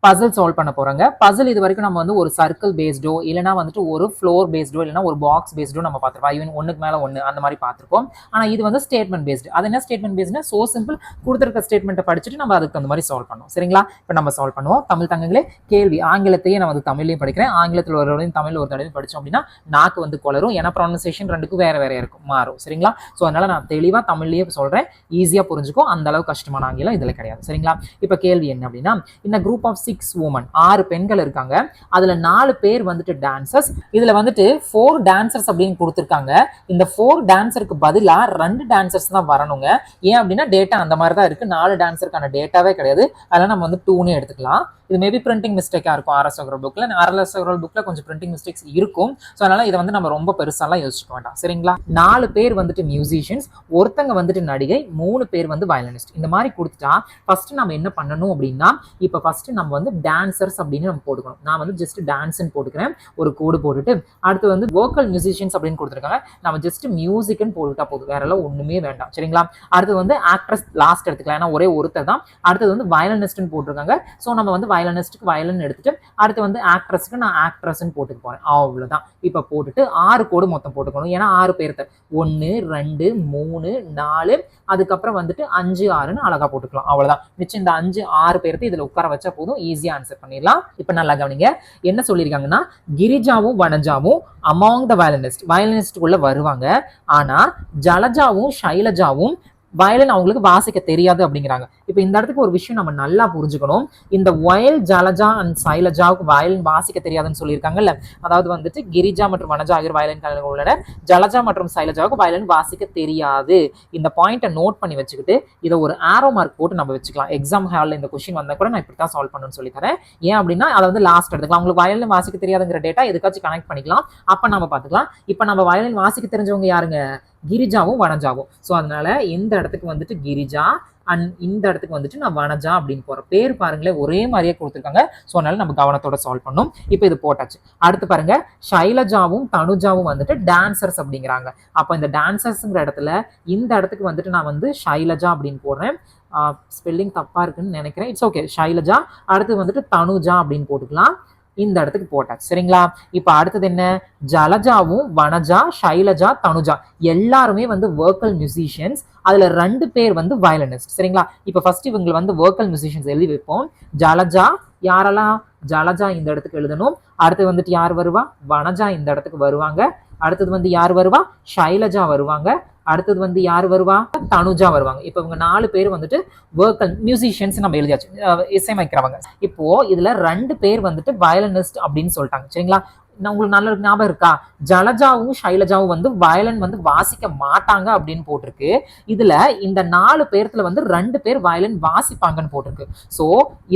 Basil solve பண்ண போறாங்க. பசில் இது வரைக்கும் நம்ம வந்து ஒரு சர்க்கிள் பேஸ்டோ இல்லைனா வந்துட்டு ஒரு ஃப்ளோர் பேஸ்டோ இல்லைனா ஒரு பாக்ஸ் பேஸ்டோ நம்ம பார்த்துருப்போம். ஈவன் ஒன்றுக்கு மேலே ஒன்று அந்த மாதிரி பார்த்துருப்போம். ஆனால் இது வந்து ஸ்டேட்மெண்ட் பேஸ்டு. அது என்ன ஸ்டேட்மெண்ட் பேஸ்டுனா சோ சிம்பிள், கொடுத்துருக்க ஸ்டேட்மெண்ட்டை படிச்சுட்டு நம்ம அதுக்கு அந்த மாதிரி சால்வ் பண்ணுவோம். சரிங்களா? இப்போ நம்ம சால்வ் பண்ணுவோம். தமிழ் தங்கங்களே, கேள்வி ஆங்கிலத்தையே நான் வந்து தமிழ்லையும் படிக்கிறேன், ஆங்கிலத்தில் ஒரு தடவையும் தமிழ் ஒரு தடவையும் படித்தோம் அப்படின்னா நாக்கு வந்து குளரும். ஏன்னா ப்ரொனன்சியேஷன் ரெண்டுக்கும் வேற வேற இருக்கும், மாறும். சரிங்களா? ஸோ அதனால நான் தெளிவாக தமிழ்லேயே சொல்கிறேன், ஈஸியாக புரிஞ்சுக்கும். அந்த அளவு கஷ்டமான ஆங்கிலம் இதில் கிடையாது. சரிங்களா? இப்போ கேள்வி என்ன அப்படின்னா, இந்த குரூப் ஆஃப் 6 women, 6 பெண்கள் இருக்காங்க. அதுல 4 பேர் வந்துட்டு டான்சர்ஸ். இதுல வந்துட்டு 4 டான்சர்ஸ் அப்படின்னு கொடுத்துருக்காங்க. இந்த 4 டான்சருக்கு பதிலா 2 டான்சர்ஸ் தான் வரணுங்க. ஏன் அப்படின்னா டேட்டா அந்த மாதிரி தான் இருக்கு, 4 டான்சருக்கான டேட்டாவே கிடையாது. அதெல்லாம் நம்ம வந்து 2னே எடுத்துக்கலாம். இது மேபி பிரிண்டிங் மிஸ்டேக்காக இருக்கும். RS Agarwal புக்கில், RS Agarwal புக்கில் கொஞ்சம் பிரிண்டிங் மிஸ்டேக்ஸ் இருக்கும். ஸோ அதனால இதை வந்து நம்ம ரொம்ப பெருசாலாம் யோசிச்சுக்க வேண்டாம். சரிங்களா? 4 பேர் வந்துட்டு மியூசிஷியன்ஸ், ஒருத்தங்க வந்துட்டு நடிகை, 3 பேர் வந்து வயலினிஸ்ட். இந்த மாதிரி கொடுத்துட்டா ஃபர்ஸ்ட் நம்ம என்ன பண்ணணும் அப்படின்னா, இப்போ ஃபர்ஸ்ட் நம்ம வந்து டான்சர்ஸ் அப்படின்னு நம்ம போட்டுக்கணும். நான் வந்து ஜஸ்ட் டான்ஸ்ன்னு போட்டுக்கிறேன், ஒரு கோடு போட்டுட்டு. அடுத்து வந்து வோக்கல் மியூசிஷியன்ஸ் அப்படின்னு கொடுத்துருக்காங்க, நம்ம ஜஸ்ட் மியூசிக்னு போட்டுட்டா போதும், வேற எல்லாம் ஒண்ணுமே வேண்டாம். சரிங்களா? அடுத்து வந்து ஆக்ட்ரஸ் லாஸ்ட் எடுத்துக்கலாம், ஏன்னா ஒரே ஒருத்தர் தான். அடுத்தது வந்து வயலினிஸ்ட்னு போட்டிருக்காங்க. ஸோ நம்ம வந்து வயலினிஸ்ட்டுக்கு வயலின் எடுத்துட்டு, அடுத்து வந்து ஆக்ட்ரஸ்க்கு நான் ஆக்ட்ரஸ்ன்னு போட்டுக்க போறேன். அவ்வளவுதான். இப்போ போட்டுட்டு 6 கோடு மொத்தம் போட்டுக்கணும். ஏன்னா 6 பேர்த்த 1 2 3 4 அதுக்கப்புறம் வந்துட்டு 5 6ன்னு அழகா போட்டுக்கலாம். அவ்வளவுதான். மிச்சம் இந்த 5 6 பேர்த்து இதுல உட்கார வச்சா போதும், ஈஸியா ஆன்சர் பண்ணிடலாம். இப்ப நல்லா கவனிங்க, என்ன சொல்லியிருக்காங்கன்னா, கிரிஜாவும் வனஜாவும் அமாங் த வயலினிஸ்டுக்குள்ள வருவாங்க. ஆனா ஜலஜாவும் ஷைலஜாவும் வயலின் அவங்களுக்கு வாசிக்க தெரியாது அப்படிங்கிறாங்க. இப்போ இந்த இடத்துக்கு ஒரு விஷயம் நம்ம நல்லா புரிஞ்சுக்கணும். இந்த வயல் ஜலஜா அண்ட் சைலஜாவுக்கு வயலின் வாசிக்க தெரியாதுன்னு சொல்லியிருக்காங்கல்ல, அதாவது வந்துட்டு கிரிஜா மற்றும் வனஜா ஆகியோர் வயலின் கலைஞர்கள் உள்ளனர், ஜலஜா மற்றும் சைலஜாவுக்கு வயலின் வாசிக்க தெரியாது. இந்த பாயிண்ட்டை நோட் பண்ணி வச்சுக்கிட்டு இதை ஒரு ஆரோ மார்க் போட்டு நம்ம வச்சுக்கலாம். எக்ஸாம் ஹாலில் இந்த கொஸ்டின் வந்தால் கூட நான் இப்படி தான் சால்வ் பண்ணணும்னு சொல்லி தரேன். ஏன் அப்படின்னா அதை வந்து லாஸ்ட் எடுத்துக்கலாம். உங்களுக்கு வயலின் வாசிக்க தெரியாதுங்கிற டேட்டா எதுக்காச்சும் கனெக்ட் பண்ணிக்கலாம், அப்போ நம்ம பார்த்துக்கலாம். இப்போ நம்ம வயலின் வாசிக்க தெரிஞ்சவங்க யாருங்க? கிரிஜாவும் வனஜாவும். ஸோ அதனால இந்த இடத்துக்கு வந்துட்டு கிரிஜா அண்ட் இந்த இடத்துக்கு வந்துட்டு நான் வனஜா அப்படின்னு போறேன். பேர் பாருங்களேன் ஒரே மாதிரியே கொடுத்துருக்காங்க. ஸோ அதனால நம்ம கவனத்தோட சால்வ் பண்ணோம். இப்போ இது போட்டாச்சு. அடுத்து பாருங்க, ஷைலஜாவும் தனுஜாவும் வந்துட்டு டான்சர்ஸ் அப்படிங்கிறாங்க. அப்போ இந்த டான்சர்ஸ்ங்கிற இடத்துல இந்த இடத்துக்கு வந்துட்டு நான் வந்து ஷைலஜா அப்படின்னு போடுறேன். ஸ்பெல்லிங் தப்பா இருக்குன்னு நினைக்கிறேன், இட்ஸ் ஓகே. ஷைலஜா. அடுத்து வந்துட்டு தனுஜா அப்படின்னு போட்டுக்கலாம். இந்த இடத்துக்கு போட்டாச்சு. சரிங்களா? இப்ப அடுத்தது என்ன? ஜலஜாவும் வனஜா ஷைலஜா தனுஜா எல்லாருமே வந்து வோக்கல் மியூசிஷியன்ஸ். அதுல 2 பேர் வந்து வயலினிஸ்ட். சரிங்களா? இப்ப ஃபர்ஸ்ட் இவங்க வந்து வோக்கல் மியூசிஷியன்ஸ் எழுதி வைப்போம். ஜலஜா யாரெல்லாம்? ஜலஜா இந்த இடத்துக்கு எழுதணும். அடுத்து வந்துட்டு யார் வருவா? வனஜா இந்த இடத்துக்கு வருவாங்க. அடுத்தது வந்து யார் வருவா? ஷைலஜா வருவாங்க. அடுத்தது வந்து யார் வருவா? தனுஜா வருவாங்க. இப்போ இவங்க 4 பேர் வந்துட்டு வோக்கல் மியூசிஷியன்ஸ் நம்ம எழுதியாச்சு, இசையமைக்கிறவங்க. இப்போ இதுல 2 பேர் வந்துட்டு வயலினிஸ்ட் அப்படின்னு சொல்லிட்டாங்க. சரிங்களா? உங்களுக்கு நல்ல ஞாபகம் இருக்கா? ஜலஜாவும் ஷைலஜாவும் வந்து வயலின் வந்து வாசிக்க மாட்டாங்க அப்படின்னு போட்டிருக்கு. இதுல இந்த 4 பேர்த்துல வந்து 2 பேர் வயலின் வாசிப்பாங்கன்னு போட்டிருக்கு. சோ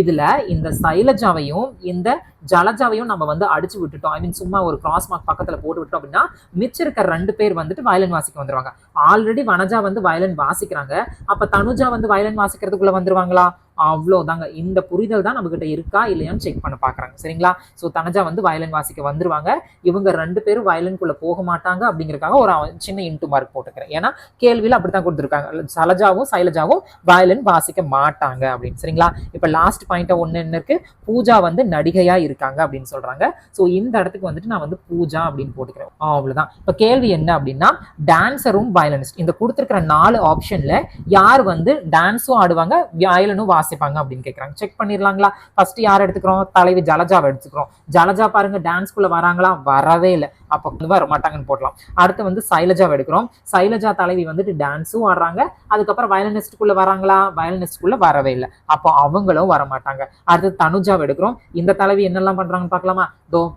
இதுல இந்த சைலஜாவையும் இந்த ஜலஜாவையும் நம்ம வந்து அடிச்சு விட்டுட்டோம். ஐ மீன் சும்மா ஒரு கிராஸ் மார்க் பக்கத்துல போட்டு விட்டோம் அப்படின்னா மிச்சம் இருக்க 2 பேர் வந்துட்டு வயலின் வாசிக்க வந்துருவாங்க. ஆல்ரெடி வனஜா வந்து வயலின் வாசிக்கிறாங்க, அப்ப தனுஜா வந்து வயலின் வாசிக்கிறதுக்குள்ள வந்துருவாங்களா? அவ்வளவுதாங்க. இந்த புரிதல் தான் நம்ம கிட்ட இருக்கா இல்லையான்னு செக் பண்ண பாக்குறாங்க. சரிங்களா? சோ தனுஜா வந்து வயலின் வாசிக்க வந்துருவாங்க. இவங்க 2 பேரும் வயலின்குள்ள போக மாட்டாங்க அப்படிங்கறதுக்காக ஒரு சின்ன இன்டு மார்க் போட்டுக்கிறேன். ஏன்னா கேள்வியில அப்படித்தான் கொடுத்துருக்காங்க, சலஜாவும் சைலஜாவும் வயலின் வாசிக்க மாட்டாங்க அப்படின்னு. சரிங்களா? இப்ப லாஸ்ட் பாயிண்ட் ஒண்ணு என்ன இருக்கு? பூஜா வந்து நடிகையா இருக்காங்க அப்படின்னு சொல்றாங்க. சோ இந்த இடத்துக்கு வந்துட்டு நான் வந்து பூஜா அப்படின்னு போட்டுக்கிறேன். அவ்வளவுதான். இப்ப கேள்வி என்ன அப்படின்னா, டான்சரும் வயலினிஸ்ட் இந்த கொடுத்துருக்கிற 4 ஆப்ஷன்ல யார் வந்து டான்ஸும் ஆடுவாங்க வயலினும் வாசிப்பாங்க அப்படின்னு கேட்கறாங்க. செக் பண்ணிடலாங்களா? ஃபர்ஸ்ட் யார் எடுத்துக்கிறோம்? தலைவி ஜலஜாவை எடுத்துக்கிறோம். ஜலஜா பாருங்க டான்ஸ்குள்ள வராங்களா? வரவே இல்லை, அப்ப வர மாட்டாங்கன்னு போடலாம். அடுத்து வந்து சைலஜாவை எடுக்கிறோம். சைலஜா தலைவி வந்துட்டு டான்ஸும் ஆடுறாங்க, அதுக்கப்புறம் வயலினிஸ்டுக்குள்ள வராங்களா? வயலினிஸ்டுக்குள்ள வரவே இல்லை, அப்போ அவங்களும் வர மாட்டாங்க. அடுத்து தனுஜாவை எடுக்கிறோம். இந்த தலைவி என்னெல்லாம் பண்றாங்கன்னு பார்க்கலாமா?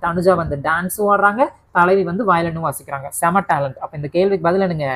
தனுஜா வந்து டான்ஸும் ஆடுறாங்க, தலைவி வந்து வயலினும் வாசிக்கிறாங்க. செம டேலண்ட். அப்ப இந்த கேள்விக்கு பதில் என்னங்க?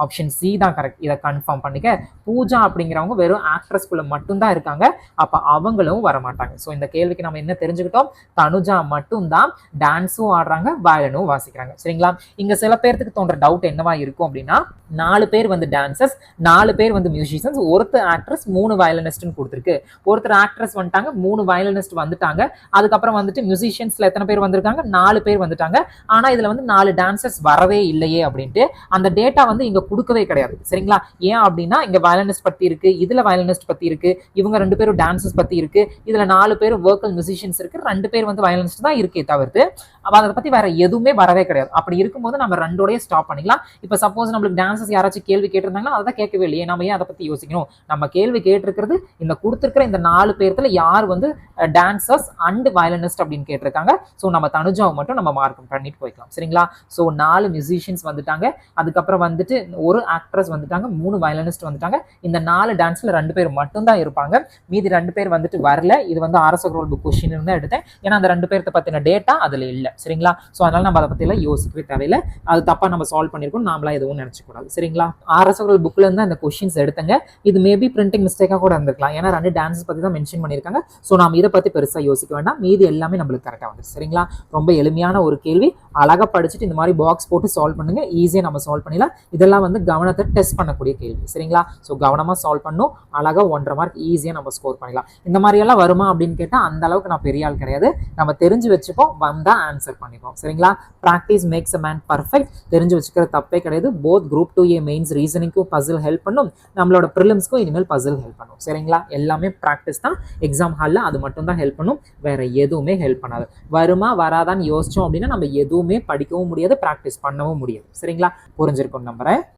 ஆப்ஷன் சி தான் கரெக்ட். இதை கன்ஃபார்ம் பண்ணிக்க. பூஜா அப்படிங்கிறவங்க வெறும் ஆக்ட்ரஸ்குள்ள மட்டும்தான் இருக்காங்க, அப்ப அவங்களும் வரமாட்டாங்க. ஸோ இந்த கேள்விக்கு நம்ம என்ன தெரிஞ்சுக்கிட்டோம்? தனுஜா மட்டும்தான் டான்ஸும் ஆடுறாங்க, வயலினும் வாசிக்கிறாங்க. வாசிக்கிறாங்க. சரிங்களா? இங்க சில பேருக்கு தோன்ற டவுட் என்னவா இருக்கும் அப்படின்னா 4 பேர் வந்து டான்சர்ஸ், 4 பேர் வந்து மியூசிஷியன்ஸ், ஒருத்தர் ஆக்ட்ரஸ், 3 வயலினிஸ்ட்னு கொடுத்துருக்கு. ஒருத்தர் ஆக்ட்ரஸ் வந்துட்டாங்க, 3 வயலினிஸ்ட் வந்துட்டாங்க. அதுக்கப்புறம் வந்துட்டு மியூசிஷியன்ஸ்ல எத்தனை பேர் வந்திருக்காங்க? 4 பேர் வந்துட்டாங்க. ஆனா இதுல வந்து 4 டான்சர்ஸ் வரவே இல்லையே அப்படின்ட்டு அந்த டேட்டா வந்து இங்க கொடுக்கவே கிடையாது. சரிங்களா? ஏன் அப்படின்னா இங்க வயலினிஸ்ட் பத்தி இருக்கு, இதுல வயலினிஸ்ட் பத்தி இருக்கு, இவங்க 2 பேரும் டான்சர்ஸ் பத்தி இருக்கு, இதுல 4 பேர் வோக்கல் மியூசிஷியன்ஸ் இருக்கு, 2 பேர் வந்து வயலினிஸ்ட் தான் இருக்கே தவிர்த்து அதை பத்தி வேற எதுவுமே வரவே கிடையாது. அப்படி இருக்கும்போது நம்ம 2ஓடய ஸ்டாப் பண்ணிக்கலாம். இப்ப சப்போஸ் நம்மளுக்கு டான்சர்ஸ் யாராச்சும் கேள்வி கேட்டிருந்தாங்கன்னா அதை கேட்கவே இல்லையே, நம்ம ஏன் அதை பத்தி யோசிக்கணும்? நம்ம கேள்வி கேட்டிருக்கிறது இந்த கொடுத்திருக்கிற இந்த 4 பேர்த்துல யார் வந்து டான்சர்ஸ் அண்ட் வயலினிஸ்ட் அப்படின்னு கேட்டிருக்காங்க. ஸோ நம்ம தனுஜாவை மட்டும் நம்ம மார்க் பண்ணிட்டு போய்க்கலாம். சரிங்களா? ஸோ 4 மியூசிஷியன்ஸ் வந்துட்டாங்க, அதுக்கப்புறம் வந்துட்டு ஒரு ஆக்ட்ரஸ் வந்துட்டாங்க, 3 வயலினிஸ்ட் வந்துட்டாங்க. இந்த 4 டான்ஸ்ல 2 பேர் மட்டும் தான் இருப்பாங்க, மீதி 2 பேர் வந்துட்டு வரல. இது வந்து ஆர்எஸ் அகர்வால் புக் கொஸ்டின் தான் எடுத்தேன், ஏன்னா அந்த 2 பேர்த்த பத்தின டேட்டா அதுல இல்ல. சரிங்களா? ஸோ அதனால நம்ம அதை பத்தி எல்லாம் யோசிக்கவே தேவையில்லை. அது தப்பா நம்ம சால்வ் பண்ணிருக்கோம், நாமளா எதுவும் நினைச்சக்கூடாது. சரிங்களா? ஆர்எஸ் அகர்வால் புக்ல இருந்து அந்த கொஸ்டின்ஸ் எடுத்துங்க. இது மேபி பிரிண்டிங் மிஸ்டேக்கா கூட இருந்திருக்கலாம், ஏன்னா 2 டான்ஸஸ் பத்தி தான் மென்ஷன் பண்ணிருக்காங்க. ஸோ நாம இதை பத்தி பெருசா யோசிக்க வேண்டாம், மீதி எல்லாமே நம்மளுக்கு கரெக்டா வந்துச்சு. சரிங்களா? ரொம்ப எளிமையான ஒரு கேள்வி, அழகா படிச்சுட்டு இந்த மாதிரி பாக்ஸ் போட்டு சால்வ் பண்ணுங்க, ஈஸியா நம்ம சால்வ் பண்ணிடலாம். இதெல்லாம் வந்து கவனத்தை டெஸ்ட் பண்ணக்கூடிய கேள்வி. சரிங்களா? ஸோ கவனமா சால்வ் பண்ணும், அழகா 1.5 மார்க் ஈஸியா நம்ம ஸ்கோர் பண்ணிடலாம். இந்த மாதிரி எல்லாம் வருமா அப்படின்னு கேட்டா அந்த அளவுக்கு நான் பெரிய ஆள் கிடையாது. நம்ம தெரிஞ்சு வச்சுப்போம், வந்தா ஆன்சர் பண்ணிப்போம். சரிங்களா? Practice makes a man perfect. தெரிஞ்சு வச்சுக்கிற தப்பே கிடையாது. போத் குரூப் 2A மெயின்ஸ் ரீசனிங்க்கும் பசில் ஹெல்ப் பண்ணும், நம்மளோட ப்ரிலிம்ஸ்க்கும் இனிமேல் பசில் ஹெல்ப் பண்ணும். சரிங்களா? எல்லாமே பிராக்டிஸ் தான். எக்ஸாம் ஹாலில் அது மட்டும் தான் ஹெல்ப் பண்ணும், வேற எதுவுமே ஹெல்ப் பண்ணாது. வருமா வராதான்னு யோசிச்சோம் அப்படின்னா நம்ம எதுவுமே படிக்கவும் முடியாது, பிராக்டிஸ் பண்ணவும் முடியாது. சரிங்களா? புரிஞ்சிருக்கும் நம்புறேன்.